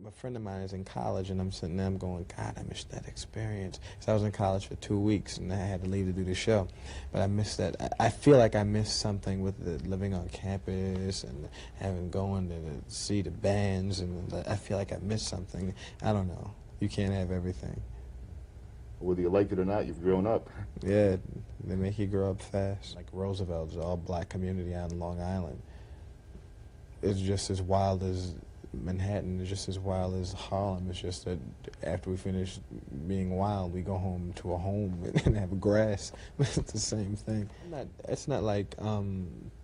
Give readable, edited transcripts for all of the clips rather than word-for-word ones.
a friend of mine is in college, and I'm sitting there, I'm going, God, I miss that experience. So I was in college for 2 weeks, and I had to leave to do the show. But I missed that. I feel like I missed something with the living on campus and going to see the bands, and I feel like I missed something. I don't know. You can't have everything. Whether you like it or not, you've grown up. Yeah, they make you grow up fast. Like Roosevelt's all-black community out in Long Island. It's just as wild as Manhattan. It's just as wild as Harlem. It's just that after we finish being wild, we go home to a home and have grass. It's the same thing. It's not like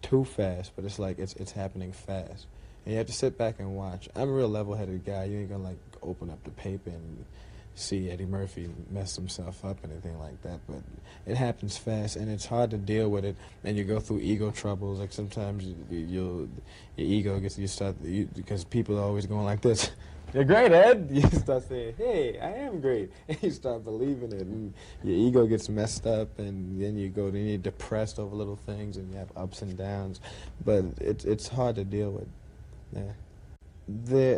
too fast, but it's like it's happening fast. And you have to sit back and watch. I'm a real level-headed guy. You ain't gonna like open up the paper and see Eddie Murphy mess himself up, anything like that, but it happens fast, and it's hard to deal with it, and you go through ego troubles. Like sometimes your ego gets, because people are always going like this, "You're great, Ed." You start saying, "Hey, I am great," and you start believing it, and your ego gets messed up, and then you're depressed over little things, and you have ups and downs, but it's hard to deal with. Yeah.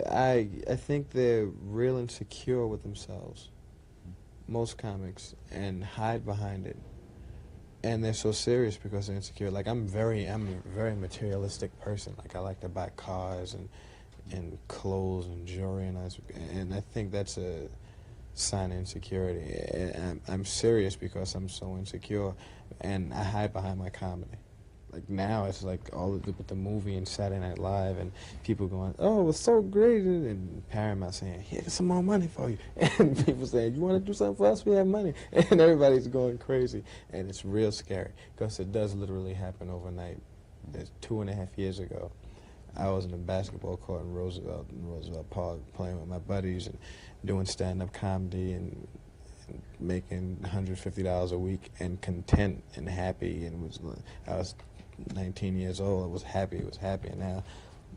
I think they're real insecure with themselves, most comics, and hide behind it. And they're so serious because they're insecure. Like I'm a very materialistic person. Like I like to buy cars and clothes and jewelry, and I think that's a sign of insecurity. And I'm serious because I'm so insecure, and I hide behind my comedy. Like now, it's like with the movie and Saturday Night Live, and people going, "Oh, it was so great," and Paramount saying, "Here's some more money for you," and people saying, "You want to do something for us? We have money," and everybody's going crazy, and it's real scary because it does literally happen overnight. There's 2.5 years ago, I was in a basketball court in Roosevelt Park playing with my buddies and doing stand-up comedy and making $150 a week and content and happy, and I was 19 years old. I was happy. And now,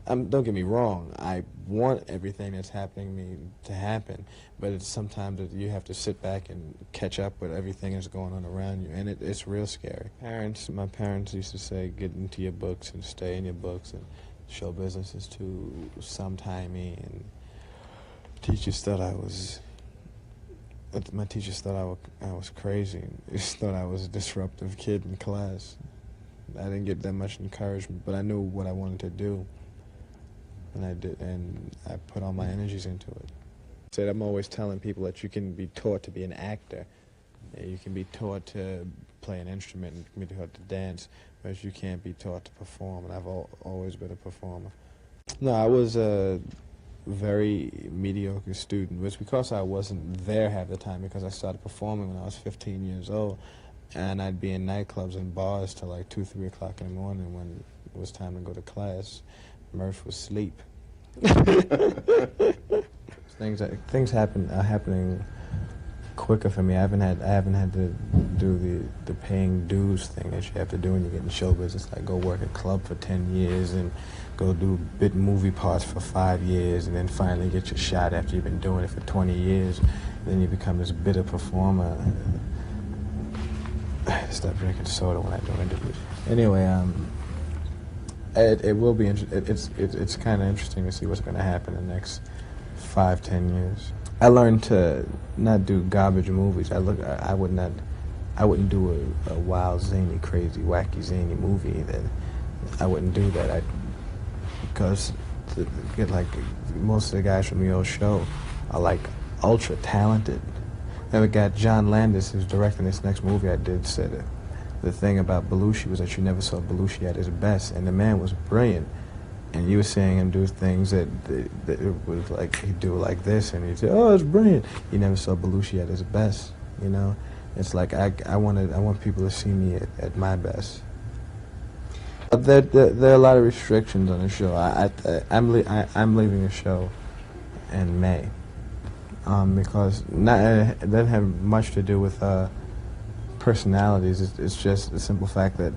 don't get me wrong, I want everything that's happening to me to happen, but it's sometimes that you have to sit back and catch up with everything that's going on around you, and it's real scary. My parents used to say, get into your books and stay in your books, and show business is too sometimey, and teachers thought my teachers thought I was crazy. They just thought I was a disruptive kid in class. I didn't get that much encouragement, but I knew what I wanted to do, and I did, and I put all my energies into it. I'm always telling people that you can be taught to be an actor, you can be taught to play an instrument, and you can be taught to dance, but you can't be taught to perform, and I've always been a performer. No, I was a very mediocre student. It was because I wasn't there half the time, because I started performing when I was 15 years old. And I'd be in nightclubs and bars till like 2, 3 o'clock in the morning when it was time to go to class. Murph was asleep. Things are happening quicker for me. I haven't had to do the paying dues thing that you have to do when you get in show business. Like go work a club for 10 years and go do bit movie parts for 5 years, and then finally get your shot after you've been doing it for 20 years. Then you become this bitter performer. Stop drinking soda when I do interviews. Anyway, it will be it's kind of interesting to see what's going to happen in the next 5-10 years. I learned to not do garbage movies. I wouldn't do a wild, zany, crazy, wacky, zany movie. I wouldn't do that. Because most of the guys from the old show are like ultra talented. Then we got John Landis, who's directing this next movie I did, said the thing about Belushi was that you never saw Belushi at his best, and the man was brilliant. And you were seeing him do things that it was like he'd do like this, and he'd say, "Oh, it's brilliant." You never saw Belushi at his best, you know. It's like I want people to see me at my best. There are a lot of restrictions on the show. I'm leaving the show in May. Because it doesn't have much to do with personalities. It's just the simple fact that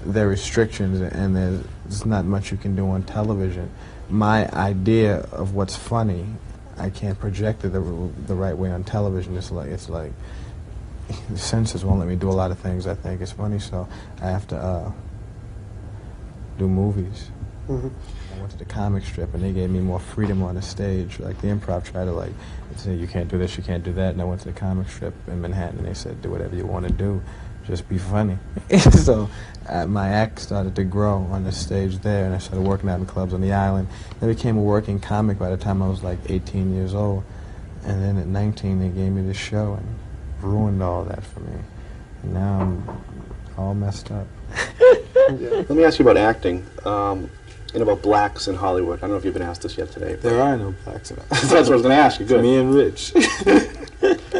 there are restrictions, and there's not much you can do on television. My idea of what's funny, I can't project it the right way on television. It's like the censors won't let me do a lot of things I think is funny, so I have to do movies. I went to the comic strip, and they gave me more freedom on the stage. Like the improv tried to like say, you can't do this, you can't do that. And I went to the comic strip in Manhattan, and they said, do whatever you want to do, just be funny. So my act started to grow on the stage there, and I started working out in clubs on the island. I became a working comic by the time I was like 18 years old. And then at 19, they gave me this show and ruined all that for me. And now I'm all messed up. Let me ask you about acting. And about blacks in Hollywood. I don't know if you've been asked this yet today. There are no blacks in it. That's what I was going to ask you. Good. Me and Rich.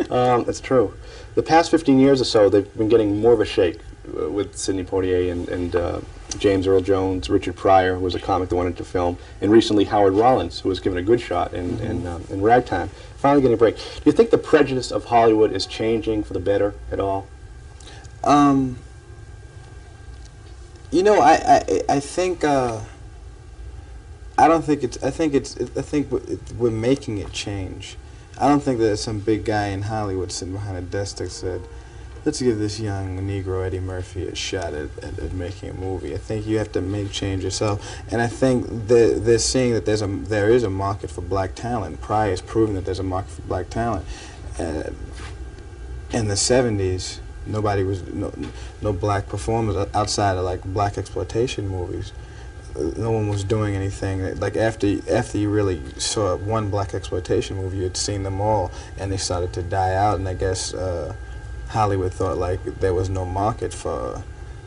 That's true. The past 15 years or so, they've been getting more of a shake with Sidney Poitier and James Earl Jones, Richard Pryor, who was a comic that wanted to film, and recently Howard Rollins, who was given a good shot in Ragtime, finally getting a break. Do you think the prejudice of Hollywood is changing for the better at all? You know, I think I don't think it's. I think we're making it change. I don't think there's some big guy in Hollywood sitting behind a desk that said, "Let's give this young Negro Eddie Murphy a shot at making a movie." I think you have to make change yourself, and I think they're seeing that there is a market for black talent. Pryor is proving that there's a market for black talent. In the '70s, nobody was no black performers outside of like black exploitation movies. No one was doing anything. Like after you really saw one black exploitation movie, you had seen them all, and they started to die out. And I guess Hollywood thought like there was no market for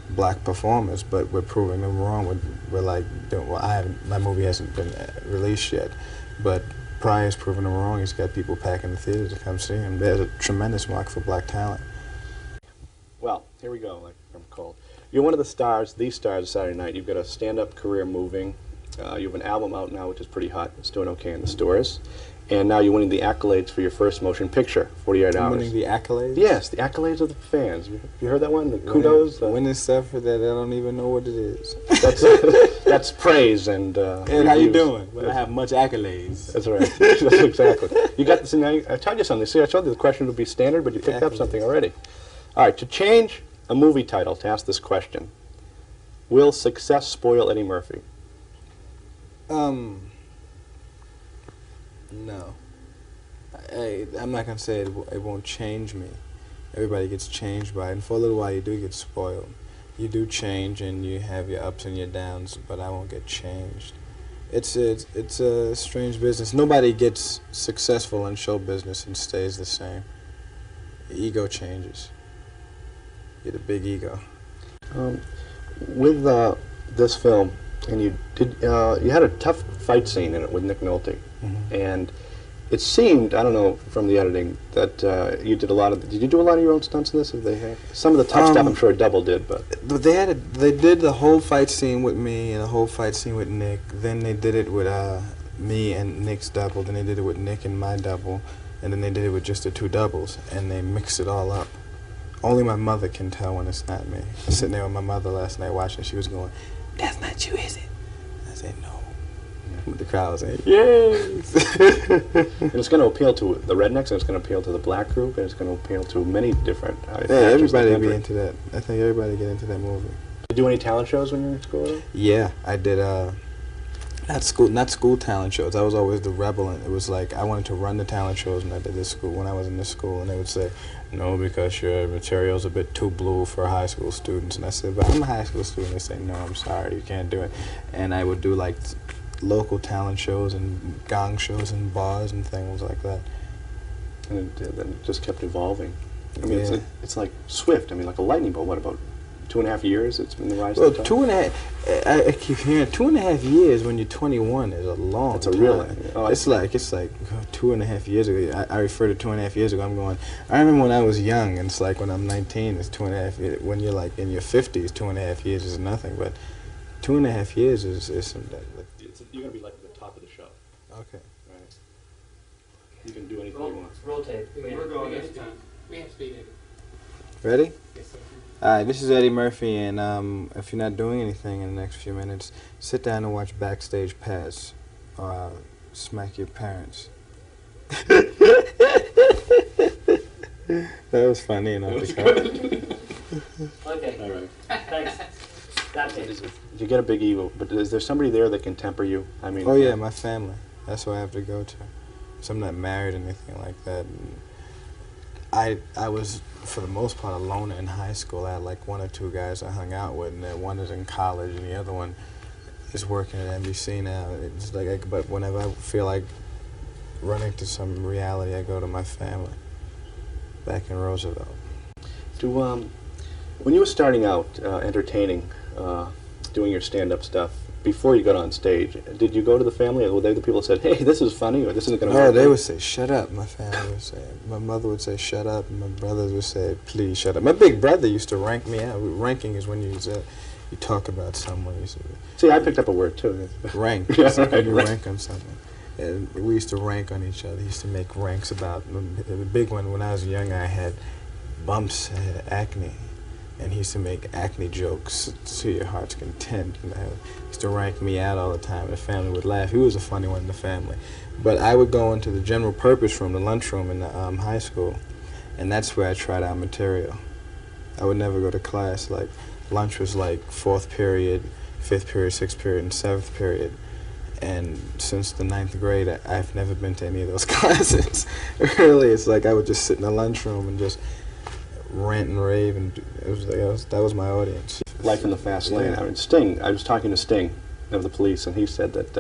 black performers, but we're proving them wrong. We're like, well, my movie hasn't been released yet, but Pryor's proving them wrong. He's got people packing the theaters to come see him. There's a tremendous market for black talent. Well, here we go. Like I'm cold. You're one of the stars of Saturday Night. You've got a stand-up career moving. You have an album out now, which is pretty hot. It's doing okay in the stores. And now you're winning the accolades for your first motion picture, 48 Hours. Winning the accolades? Yes, the accolades of the fans. You heard that one? The kudos? Winning stuff that I don't even know what it is. That's praise and hey, how you doing? Well, I have much accolades. That's right. That's exactly. You got this. I told you something. See, I told you the question would be standard, but you picked up something already. All right, to change a movie title to ask this question: will success spoil Eddie Murphy? No. I'm not gonna say it won't change me. Everybody gets changed by it, and for a little while you do get spoiled. You do change, and you have your ups and your downs, but I won't get changed. It's a strange business. Nobody gets successful in show business and stays the same. The ego changes. Get a big ego. With this film, and you had a tough fight scene in it with Nick Nolte, and it seemed, I don't know from the editing, that you did a lot of. Did you do a lot of your own stunts in this? If they have some of the tough stuff, I'm sure Double did, but they did the whole fight scene with me and the whole fight scene with Nick. Then they did it with me and Nick's double. Then they did it with Nick and my double, and then they did it with just the two doubles, and they mixed it all up. Only my mother can tell when it's not me. I was sitting there with my mother last night watching. She was going, "That's not you, is it?" I said, "No." But the crowd was saying, "Yes." And it's going to appeal to the rednecks, and it's going to appeal to the black group, and it's going to appeal to many different. Yeah, everybody be into that. I think everybody get into that movie. Did you do any talent shows when you were in school? Yeah, I did. Not school talent shows. I was always the rebel, and it was like I wanted to run the talent shows when I did this school. When I was in this school, and they would say, "No, because your material's a bit too blue for high school students." And I said, "But I'm a high school student." They say, "No, I'm sorry, you can't do it." And I would do like local talent shows and gong shows and bars and things like that. And it just kept evolving. I mean, it's like swift. I mean, like a lightning bolt. What about 2.5 years? It's been the rise. Well, 2.5. I keep hearing 2.5 years when you're 21 is a long time. Really. Oh, it's like 2.5 years ago. I refer to 2.5 years ago. I'm going. I remember when I was young, and it's like when I'm 19, it's 2.5 years. When you're like in your 50s, 2.5 years is nothing. But 2.5 years is some. You're gonna be like at the top of the show. Okay. Right. You can do anything you want. Rotate. We're going this time. We have speed in. Ready? Yes, sir. All right, this is Eddie Murphy, and if you're not doing anything in the next few minutes, sit down and watch Backstage Pass, or smack your parents. That was funny enough. Okay. All right. Thanks. That's it. If you get a big ego, but is there somebody there that can temper you? I mean, Oh yeah, my family. That's what I have to go to. So I'm not married or anything like that. And I was, for the most part, a loner in high school. I had like one or two guys I hung out with, and then one is in college, and the other one is working at NBC now. It's like, but whenever I feel like running to some reality, I go to my family back in Roosevelt. When you were starting out entertaining, doing your stand-up stuff, before you got on stage, did you go to the family, or were they the people that said, hey, this is funny, or this isn't going to No, work? they would say, shut up, my family would say. My mother would say, shut up, and my brothers would say, please shut up. My big brother used to rank me out. Ranking is when you talk about someone. You say, See, I picked up a word, too. rank. Yeah, It's like right, when you right. rank on something. And we used to rank on each other. He used to make ranks about, the big one, when I was young, I had bumps, I had acne. And he used to make acne jokes to your heart's content. And he used to rank me out all the time. The family would laugh. He was a funny one in the family. But I would go into the general purpose room, the lunchroom in the high school, and that's where I tried out material. I would never go to class. Like, lunch was like 4th period, 5th period, 6th period, and 7th period. And since the 9th grade, I've never been to any of those classes. Really, it's like I would just sit in the lunchroom and just rant and rave, and it was like that was my audience. Life in the fast Yeah. lane. I mean, Sting, I was talking to Sting of the Police, and he said that,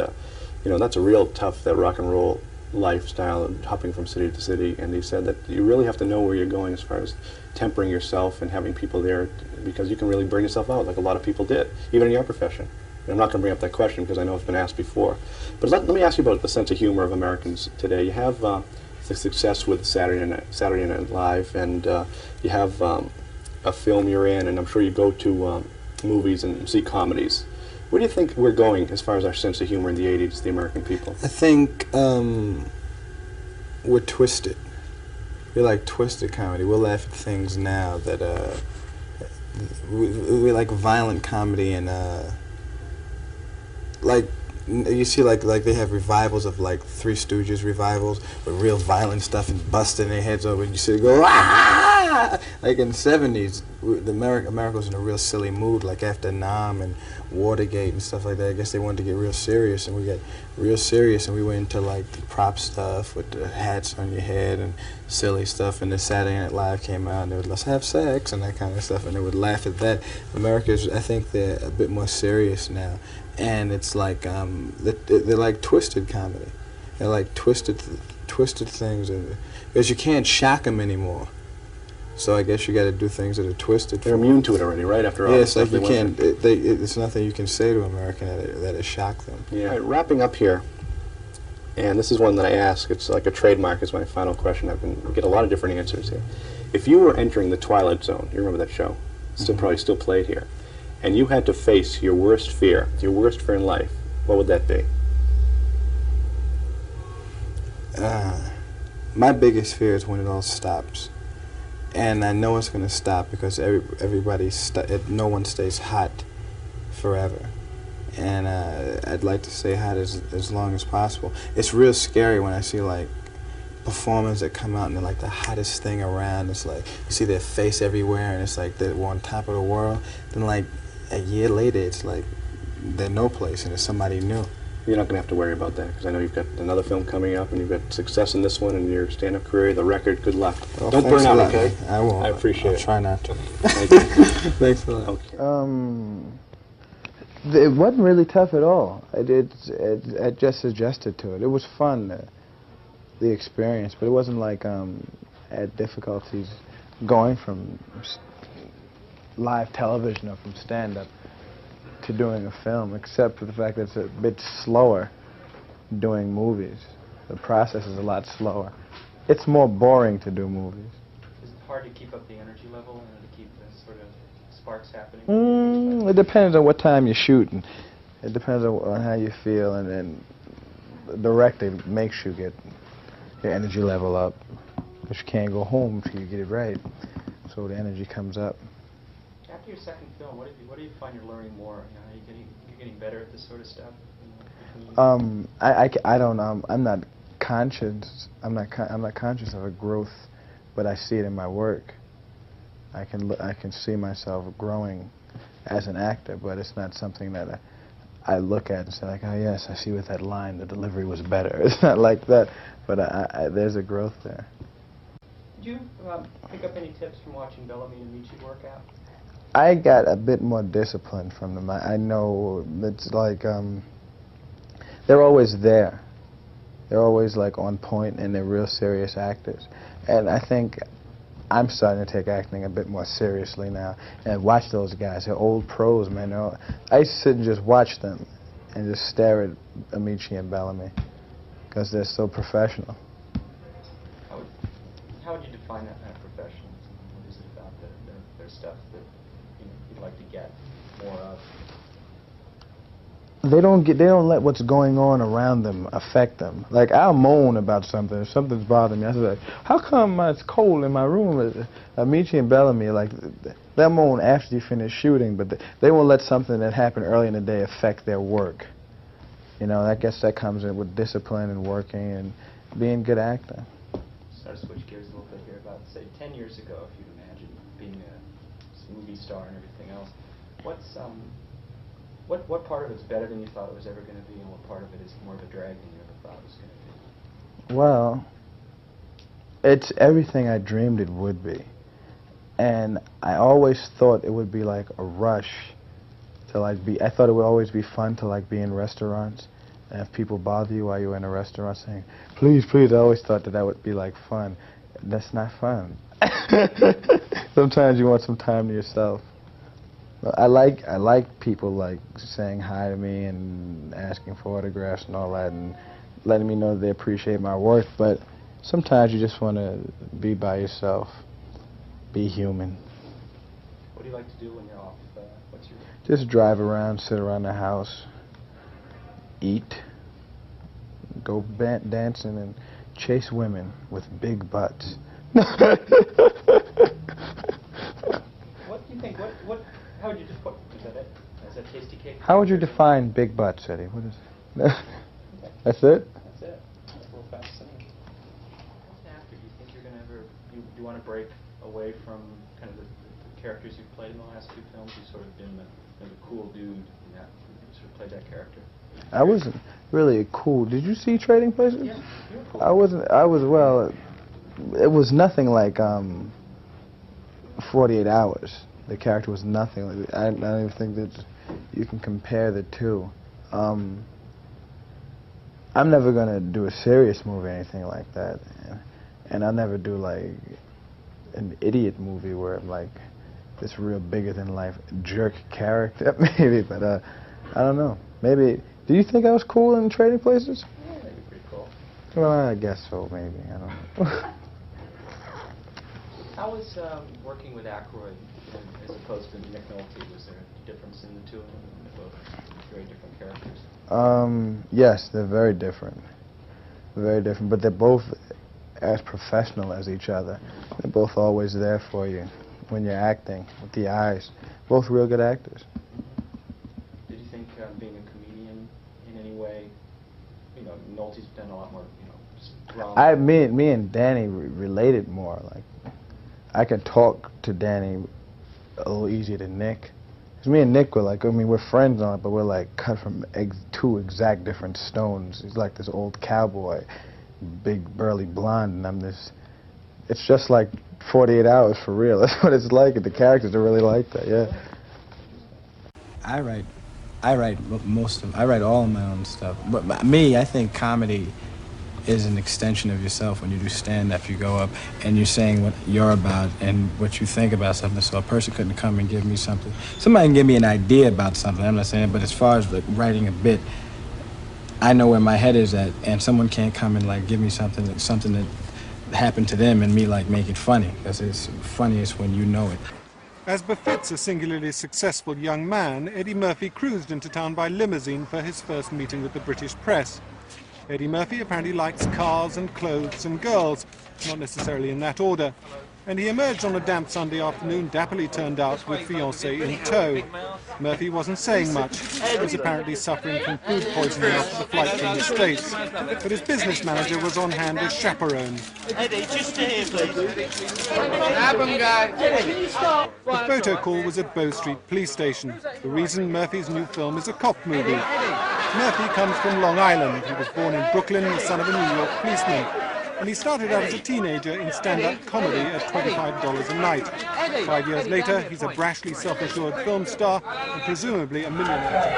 that's a real tough, that rock and roll lifestyle, and hopping from city to city, and he said that you really have to know where you're going as far as tempering yourself and having people there, because you can really burn yourself out, like a lot of people did, even in your profession. And I'm not going to bring up that question because I know it's been asked before. But let me ask you about the sense of humor of Americans today. You have the success with Saturday Night Live, and you have a film you're in, and I'm sure you go to movies and see comedies. Where do you think we're going as far as our sense of humor in the 80s, the American people? I think we're twisted. We like twisted comedy. We'll laugh at things now that we like violent comedy, and like you see like they have revivals of like Three Stooges revivals with real violent stuff and busting their heads over, and you see it go ah! Like in the 70s, America was in a real silly mood, like after Nam and Watergate and stuff like that. I guess they wanted to get real serious, and we got real serious, and we went into like the prop stuff with the hats on your head and silly stuff, and then Saturday Night Live came out, and they would, let's have sex and that kind of stuff, and they would laugh at that. America's, I think they're a bit more serious now, and it's like they're like twisted comedy. They're like twisted things, because you can't shock them anymore. So I guess you got to do things that are twisted. They're immune to it already, right? After all Yeah, the it's like stuff you they went can't. through. It's nothing you can say to American that has shocked them. Yeah. All right, wrapping up here, and this is one that I ask. It's like a trademark. Is my final question. We get a lot of different answers here. If you were entering the Twilight Zone, you remember that show? Still probably still played here, and you had to face your worst fear in life, what would that be? My biggest fear is when it all stops, and I know it's going to stop because no one stays hot forever, and I'd like to stay hot as long as possible. It's real scary when I see like performers that come out and they're like the hottest thing around. It's like you see their face everywhere, and it's like they're on top of the world. Then like a year later, it's like they're no place, and it's somebody new. You're not going to have to worry about that, because I know you've got another film coming up, and you've got success in this one, and your stand-up career, the record. Good luck. Well, Don't burn thanks a out, lot, okay? man. I won't. I appreciate I'll it. try not to. Thank you. Thanks a lot. Okay. It wasn't really tough at all. I just adjusted to it. It was fun, the experience, but it wasn't like I had difficulties going from live television or from stand-up to doing a film, except for the fact that it's a bit slower doing movies. The process is a lot slower. It's more boring to do movies. Is it hard to keep up the energy level and to keep the sort of sparks happening? It depends on what time you're shooting. It depends on how you feel, and then the director makes you get your energy level up. But you can't go home until you get it right, so the energy comes up. After your second film, what do you find you're learning more? Are you getting better at this sort of stuff? I don't. I'm not conscious. I'm not conscious of a growth, but I see it in my work. I can see myself growing as an actor, but it's not something that I look at and say like, oh yes, I see with that line the delivery was better. It's not like that, but there's a growth there. Did you pick up any tips from watching Bellamy and Amici work out? I got a bit more discipline from them. I know it's like they're always there. They're always like on point, and they're real serious actors. And I think I'm starting to take acting a bit more seriously now and watch those guys. They're old pros, man. I used to sit and just watch them and just stare at Amici and Bellamy because they're so professional. How would you define that kind of professionalism? What is it about their stuff that you'd like to get more of? They don't let what's going on around them affect them. Like, I'll moan about something. If something's bothering me, I say, like, how come it's cold in my room? Amici and Bellamy, like, they'll moan after you finish shooting, but they won't let something that happened early in the day affect their work. You know, I guess that comes in with discipline and working and being a good actor. Sort of switch gears a little bit here. About, say, 10 years ago, if you'd imagine being a movie star and everything else, what part of it's better than you thought it was ever going to be, and what part of it is more of a drag than you ever thought it was going to be? Well, it's everything I dreamed it would be. And I always thought it would be like a rush to like I thought it would always be fun to like be in restaurants and have people bother you while you're in a restaurant saying, please, please. I always thought that would be like fun. That's not fun. Sometimes you want some time to yourself. I like people like saying hi to me and asking for autographs and all that and letting me know they appreciate my work, but sometimes you just want to be by yourself, be human. What do you like to do when you're off? What's your... Just drive around, sit around the house, eat, go dancing and chase women with big butts. What do you think? How would you just put? Is that it? Is that tasty cake? How would you define big butts, Eddie? What is it? That's it? That's it. That's a little fascinating. After, do you think you're going to ever... Do you want to break away from kind of the characters you've played in the last two films? You've sort of been the cool dude in that. You sort of played that character. I wasn't really a cool... Did you see Trading Places? Yeah, you were cool. Well, it was nothing like 48 Hours. The character was nothing like... I don't even think that you can compare the two. I'm never going to do a serious movie or anything like that. And I'll never do like an idiot movie where I'm like this real bigger-than-life jerk character, maybe, but I don't know. Maybe... Do you think I was cool in Trading Places? Yeah, maybe pretty cool. Well, I guess so, maybe. I don't know. How was working with Aykroyd as opposed to Nick Nolte? Was there a difference in the two of them? They're both very different characters. Yes, they're very different. Very different, but they're both as professional as each other. They're both always there for you when you're acting with the eyes. Both real good actors. Did you think being a comedian in any way, you know, Nolte's done a lot more, you know, just drama? Me and Danny related more. Like, I could talk to Danny a little easier than Nick. Because me and Nick were like, I mean, we're friends on it, but we're like cut from two exact different stones. He's like this old cowboy, big, burly blonde, and I'm this... It's just like 48 Hours for real. That's what it's like, and the characters are really like that, yeah. I write all of my own stuff. But me, I think comedy is an extension of yourself. When you do stand-up, you go up and you're saying what you're about and what you think about something. So a person couldn't come and give me something. Somebody can give me an idea about something, I'm not saying, but as far as like writing a bit, I know where my head is at, and someone can't come and like give me something that happened to them and me like make it funny, because it's funniest when you know it. As befits a singularly successful young man, Eddie Murphy cruised into town by limousine for his first meeting with the British press. Eddie Murphy apparently likes cars and clothes and girls, not necessarily in that order. and he emerged on a damp Sunday afternoon, dapperly turned out with fiancée in tow. Murphy wasn't saying much. He was apparently suffering from food poisoning after the flight from the States, but his business manager was on hand as chaperone. The photo call was at Bow Street Police Station. The reason Murphy's new film is a cop movie. Murphy comes from Long Island. He was born in Brooklyn, the son of a New York policeman. And he started out as a teenager in stand-up comedy at $25 a night. 5 years later, he's a brashly self-assured film star and presumably a millionaire.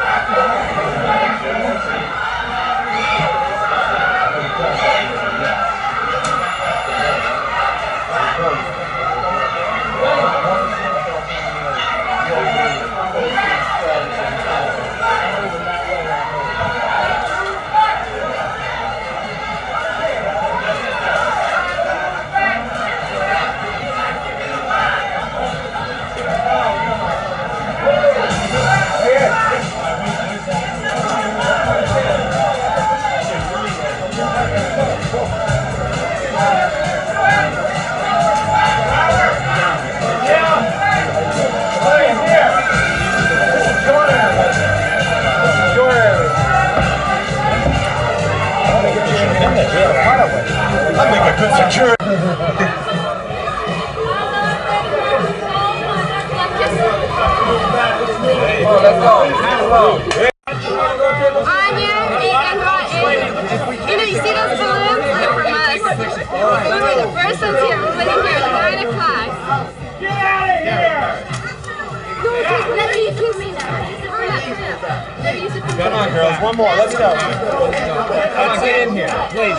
Come on, girls. One more. Let's go. Let's get in here, please.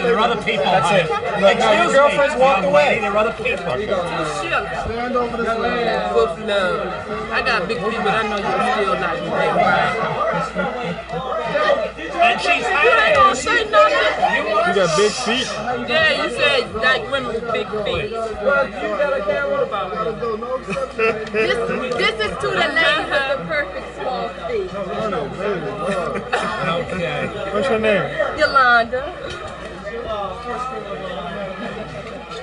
There are other people. That's it. Look, no, your girlfriend's walked away. There are other people. Stand over this way. I got big feet, but I know you're still not big, right? And she's high. You ain't gonna say nothing. You got big feet? Yeah, you said like women with big feet. This is to the lady with the perfect small feet. Okay. What's your name? Yolanda.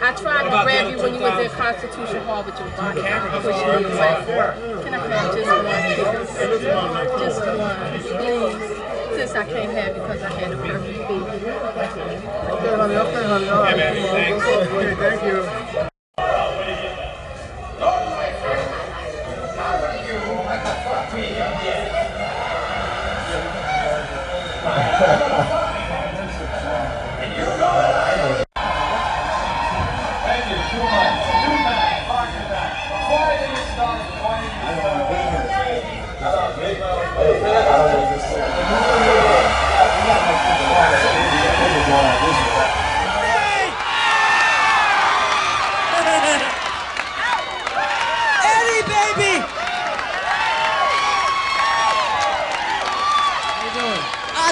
I tried to grab you when you was in Constitution Hall with your body. Push you away. Can I have just one? Just one, please. Since I can't have it because I had a perfect feet. Okay, honey. Okay, honey. All right. Yeah, man. Thanks. Okay, thank you.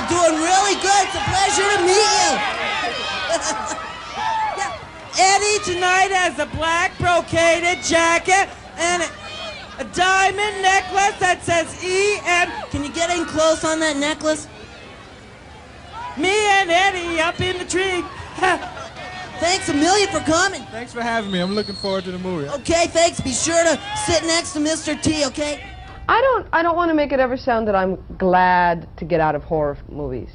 Doing really good. It's a pleasure to meet you. Yeah. Eddie tonight has a black brocaded jacket and a diamond necklace that says E.M. Can you get in close on that necklace? Me and Eddie up in the tree. Thanks a million for coming. Thanks for having me. I'm looking forward to the movie. Okay, thanks. Be sure to sit next to Mr. T, okay? I don't want to make it ever sound that I'm glad to get out of horror movies,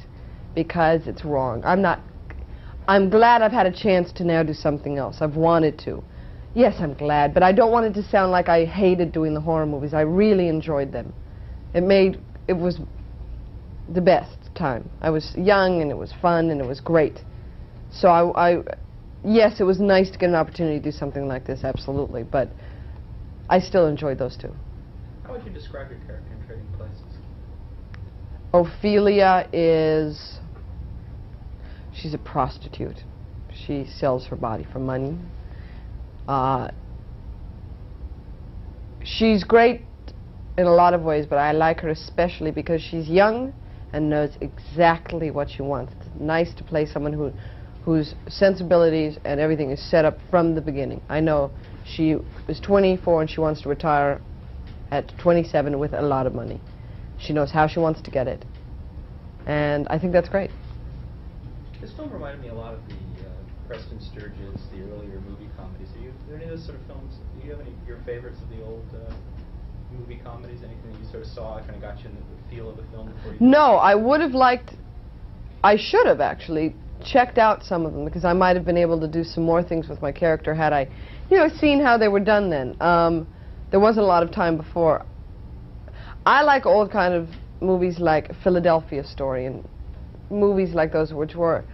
because it's wrong. I'm glad I've had a chance to now do something else. I've wanted to. Yes, I'm glad, but I don't want it to sound like I hated doing the horror movies. I really enjoyed them. It was the best time. I was young and it was fun and it was great. So yes, it was nice to get an opportunity to do something like this, absolutely, but I still enjoyed those two. How would you describe your character in Trading Places? Ophelia she's a prostitute. She sells her body for money. She's great in a lot of ways, but I like her especially because she's young and knows exactly what she wants. It's nice to play someone whose sensibilities and everything is set up from the beginning. I know she is 24 and she wants to retire at 27 with a lot of money. She knows how she wants to get it. And I think that's great. This film reminded me a lot of the Preston Sturges, the earlier movie comedies. Are there any of those sort of films? Do you have any your favorites of the old movie comedies? Anything that you sort of saw kind of got you in the feel of the film before you? No, I would have liked. I should have actually checked out some of them because I might have been able to do some more things with my character had I, seen how they were done then. There wasn't a lot of time before. I like old kind of movies like Philadelphia Story and movies like those which were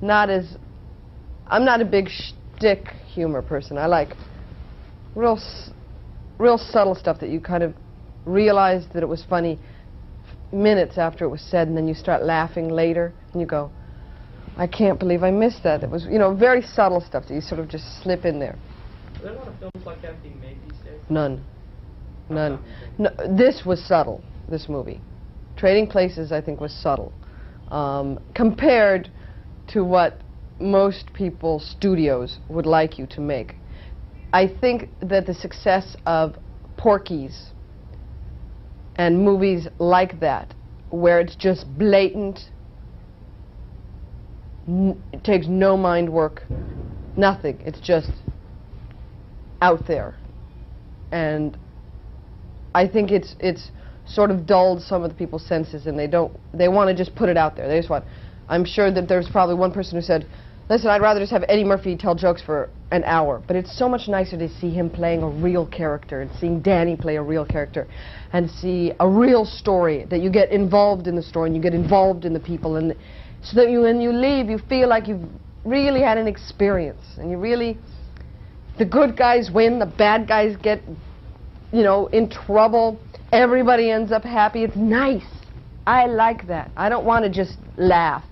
not as... I'm not a big shtick humor person. I like real subtle stuff that you kind of realized that it was funny minutes after it was said, and then you start laughing later, and you go, I can't believe I missed that. It was, very subtle stuff that you sort of just slip in there. Are there a lot of films like that being made these days? None. No, this was subtle, this movie. Trading Places, I think, was subtle. Compared to what most people's studios would like you to make. I think that the success of Porky's and movies like that, where it's just blatant, it takes no mind work, nothing, it's just out there. And I think it's sort of dulled some of the people's senses, and they want to just put it out there. They just want, I'm sure that there's probably one person who said, listen, I'd rather just have Eddie Murphy tell jokes for an hour, but it's so much nicer to see him playing a real character and seeing Danny play a real character and see a real story, that you get involved in the story and you get involved in the people, and so that when you leave you feel like you've really had an experience, and you really, the good guys win, the bad guys get, in trouble, everybody ends up happy. It's nice. I like that. I don't want to just laugh.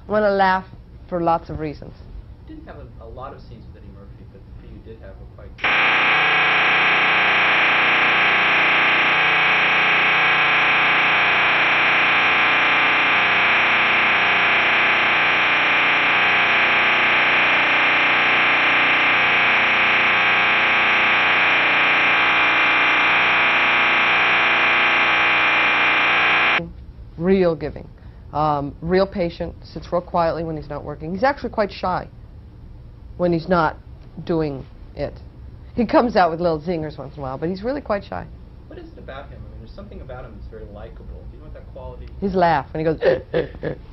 I want to laugh for lots of reasons. You didn't have a lot of scenes with Eddie Murphy, but you did have a quite... Real giving. Real patient, sits real quietly when he's not working. He's actually quite shy when he's not doing it. He comes out with little zingers once in a while, but he's really quite shy. What is it about him? I mean, there's something about him that's very likable. Do you know what that quality is? His laugh when he goes,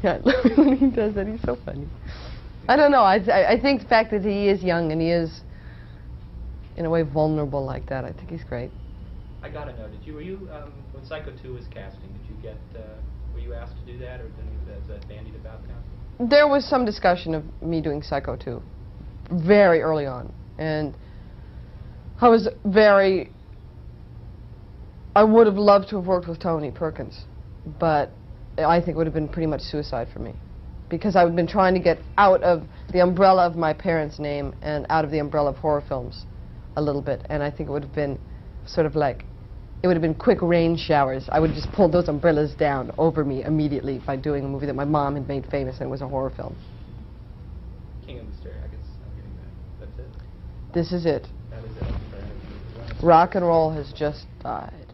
yeah, when he does that, he's so funny. I don't know, I think the fact that he is young and he is, in a way, vulnerable like that, I think he's great. I gotta know, were you, when Psycho 2 was casting, did you get, were you asked to do that, or was that bandied about now? There was some discussion of me doing Psycho 2 very early on, and I was I would have loved to have worked with Tony Perkins, but I think it would have been pretty much suicide for me, because I've been trying to get out of the umbrella of my parents' name and out of the umbrella of horror films a little bit, and I think it would have been sort of like, it would have been quick rain showers. I would have just pulled those umbrellas down over me immediately by doing a movie that my mom had made famous and was a horror film. King of Hysteria, I guess I'm getting that. That's it? This is it. That is it. Rock and roll has just died.